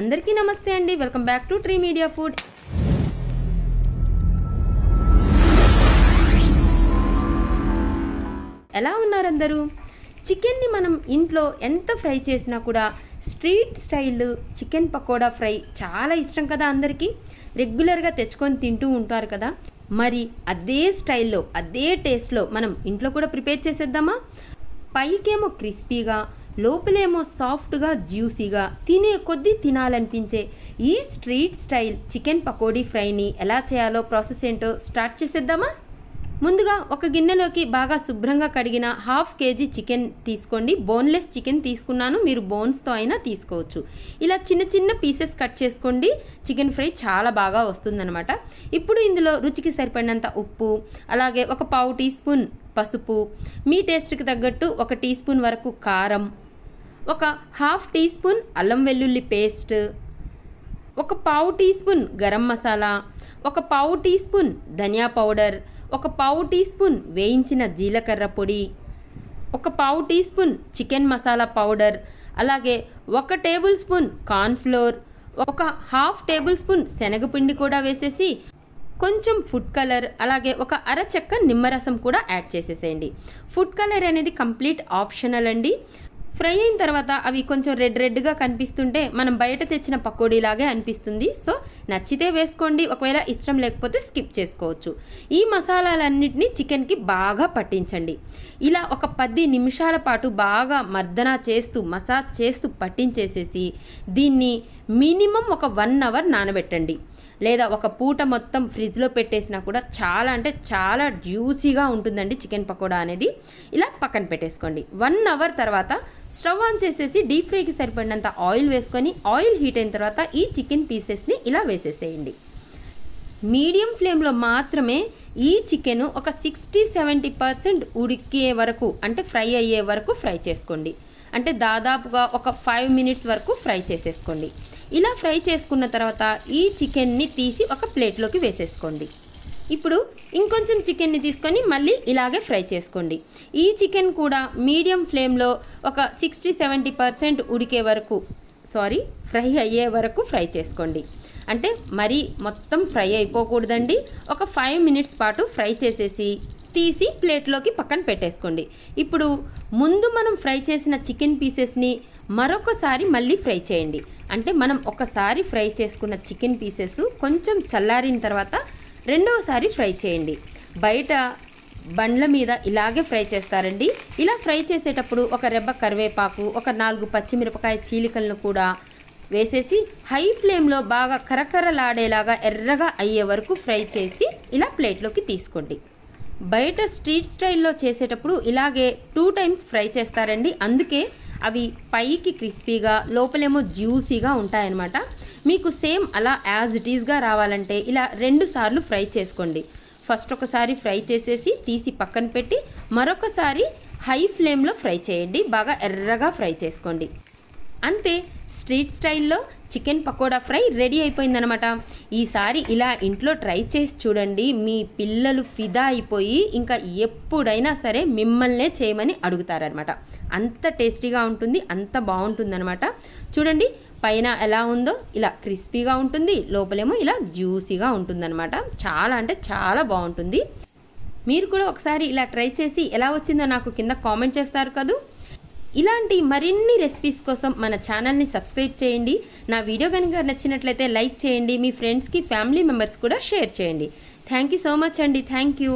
అందరికీ నమస్తే అండి, welcome back to tree media food. ఎలా ఉన్నారు అందరూ? చికెన్ని మనం ఇంట్లో ఎంత ఫ్రై చేసినా కూడా street style chicken pakoda fry చాలా ఇష్టం కదా అందరికీ. రెగ్యులర్గా తెచ్చుకొని తింటూ ఉంటారు కదా. మరి అదే స్టైల్లో అదే టేస్ట్లో మనం ఇంట్లో కూడా ప్రిపేర్ చేసేద్దామా? పైకేమో క్రిస్పీగా, లోపలేమో సాఫ్ట్గా, జ్యూసీగా, తినే కొద్దీ తినాలనిపించే ఈ స్ట్రీట్ స్టైల్ చికెన్ పకోడీ ఫ్రైని ఎలా చేయాలో ప్రాసెస్ ఏంటో స్టార్ట్ చేసేద్దామా? ముందుగా ఒక గిన్నెలోకి బాగా శుభ్రంగా కడిగిన 1/2 kg చికెన్ తీసుకోండి. బోన్లెస్ చికెన్ తీసుకున్నాను, మీరు బోన్స్తో అయినా తీసుకోవచ్చు. ఇలా చిన్న చిన్న పీసెస్ కట్ చేసుకోండి, చికెన్ ఫ్రై చాలా బాగా వస్తుందన్నమాట. ఇప్పుడు ఇందులో రుచికి సరిపడినంత ఉప్పు, అలాగే ఒక 1/2 టీ స్పూన్ పసుపు, మీ టేస్ట్కి తగ్గట్టు 1 టీ స్పూన్ వరకు కారం, ఒక 1/2 టీ స్పూన్ అల్లం వెల్లుల్లి పేస్ట్, ఒక 1/2 టీ స్పూన్ గరం మసాలా, ఒక 1/2 టీ స్పూన్ ధనియా పౌడర్, ఒక 1/2 టీ స్పూన్ వేయించిన జీలకర్ర పొడి, ఒక 1/2 teaspoon chicken masala powder, అలాగే 1 టేబుల్ స్పూన్ కార్న్ఫ్లోర్, ఒక 1/2 టేబుల్ స్పూన్ శనగపిండి కూడా వేసేసి కొంచెం ఫుడ్ కలర్, అలాగే ఒక అరచెక్క నిమ్మరసం కూడా యాడ్ చేసేసేయండి. ఫుడ్ కలర్ అనేది కంప్లీట్ ఆప్షనల్ అండి. ఫ్రై అయిన తర్వాత అవి కొంచెం రెడ్గా కనిపిస్తుంటే మనం బయట తెచ్చిన పకోడీలాగే అనిపిస్తుంది. సో నచ్చితే వేసుకోండి, ఒకవేళ ఇష్టం లేకపోతే స్కిప్ చేసుకోవచ్చు. ఈ మసాలాలన్నింటినీ చికెన్కి బాగా పట్టించండి. ఇలా ఒక 10 నిమిషాల పాటు బాగా మర్దన చేస్తూ మసాజ్ చేస్తూ పట్టించేసేసి దీన్ని మినిమం ఒక 1 అవర్ నానబెట్టండి. లేదా ఒక పూట మొత్తం ఫ్రిడ్జ్లో పెట్టేసినా కూడా చాలా అంటే చాలా జ్యూసీగా ఉంటుందండి చికెన్ పకోడా అనేది. ఇలా పక్కన పెట్టేసుకోండి. 1 అవర్ తర్వాత స్టవ్ ఆన్ చేసేసి డీప్ ఫ్రైకి సరిపడినంత ఆయిల్ వేసుకొని, ఆయిల్ హీట్ అయిన తర్వాత ఈ చికెన్ పీసెస్ని ఇలా వేసేసేయండి. మీడియం ఫ్లేమ్లో మాత్రమే ఈ చికెన్ ఒక 60-70% ఉడికే వరకు, అంటే ఫ్రై అయ్యే వరకు ఫ్రై చేసుకోండి. అంటే దాదాపుగా ఒక 5 మినిట్స్ వరకు ఫ్రై చేసేసుకోండి. ఇలా ఫ్రై చేసుకున్న తర్వాత ఈ చికెన్ని తీసి ఒక ప్లేట్లోకి వేసేసుకోండి. ఇప్పుడు ఇంకొంచెం చికెన్ని తీసుకొని మళ్ళీ ఇలాగే ఫ్రై చేసుకోండి. ఈ చికెన్ కూడా మీడియం ఫ్లేమ్లో ఒక 60-70% ఉడికే వరకు, ఫ్రై అయ్యే వరకు ఫ్రై చేసుకోండి. అంటే మరీ మొత్తం ఫ్రై అయిపోకూడదండి. ఒక 5 మినిట్స్ పాటు ఫ్రై చేసేసి తీసి ప్లేట్లోకి పక్కన పెట్టేసుకోండి. ఇప్పుడు ముందు మనం ఫ్రై చేసిన చికెన్ పీసెస్ని మరొకసారి మళ్ళీ ఫ్రై చేయండి. అంటే మనం ఒకసారి ఫ్రై చేసుకున్న చికెన్ పీసెస్ కొంచెం చల్లారిన తర్వాత రెండవసారి ఫ్రై చేయండి. బయట బండ్ల మీద ఇలాగే ఫ్రై చేస్తారండి. ఇలా ఫ్రై చేసేటప్పుడు ఒక రెబ్బ కరివేపాకు, ఒక 4 పచ్చిమిరపకాయ చీలికలను కూడా వేసేసి హై ఫ్లేమ్లో బాగా కరకరలాడేలాగా ఎర్రగా అయ్యే వరకు ఫ్రై చేసి ఇలా ప్లేట్లోకి తీసుకోండి. బయట స్ట్రీట్ స్టైల్లో చేసేటప్పుడు ఇలాగే 2 టైమ్స్ ఫ్రై చేస్తారండి. అందుకే అవి పైకి క్రిస్పీగా, లోపలేమో జ్యూసీగా ఉంటాయన్నమాట. మీకు సేమ్ అలా యాజ్ ఇట్ ఈస్గా రావాలంటే ఇలా 2 సార్లు ఫ్రై చేసుకోండి. ఫస్ట్ ఒకసారి ఫ్రై చేసేసి తీసి పక్కన పెట్టి మరొకసారి హై ఫ్లేమ్లో ఫ్రై చేయండి. బాగా ఎర్రగా ఫ్రై చేసుకోండి. అంతే, స్ట్రీట్ స్టైల్లో చికెన్ పకోడా ఫ్రై రెడీ అయిపోయిందనమాట. ఈసారి ఇలా ఇంట్లో ట్రై చేసి చూడండి. మీ పిల్లలు ఫిదా అయిపోయి ఇంకా ఎప్పుడైనా సరే మిమ్మల్నే చేయమని అడుగుతారనమాట. అంత టేస్టీగా ఉంటుంది, అంత బాగుంటుందన్నమాట. చూడండి పైన ఎలా ఉందో, ఇలా క్రిస్పీగా ఉంటుంది, లోపలేమో ఇలా జ్యూసీగా ఉంటుందన్నమాట. చాలా అంటే చాలా బాగుంటుంది. మీరు కూడా ఒకసారి ఇలా ట్రై చేసి ఎలా వచ్చిందో నాకు కింద కామెంట్ చేస్తారు కదూ. ఇలాంటి మరిన్ని రెసిపీస్ కోసం మన ఛానల్ని సబ్స్క్రైబ్ చేయండి. నా వీడియో కనుక నచ్చినట్లయితే లైక్ చేయండి. మీ ఫ్రెండ్స్కి, ఫ్యామిలీ మెంబర్స్ కూడా షేర్ చేయండి. థ్యాంక్ యూ సో మచ్ అండి. Thank you.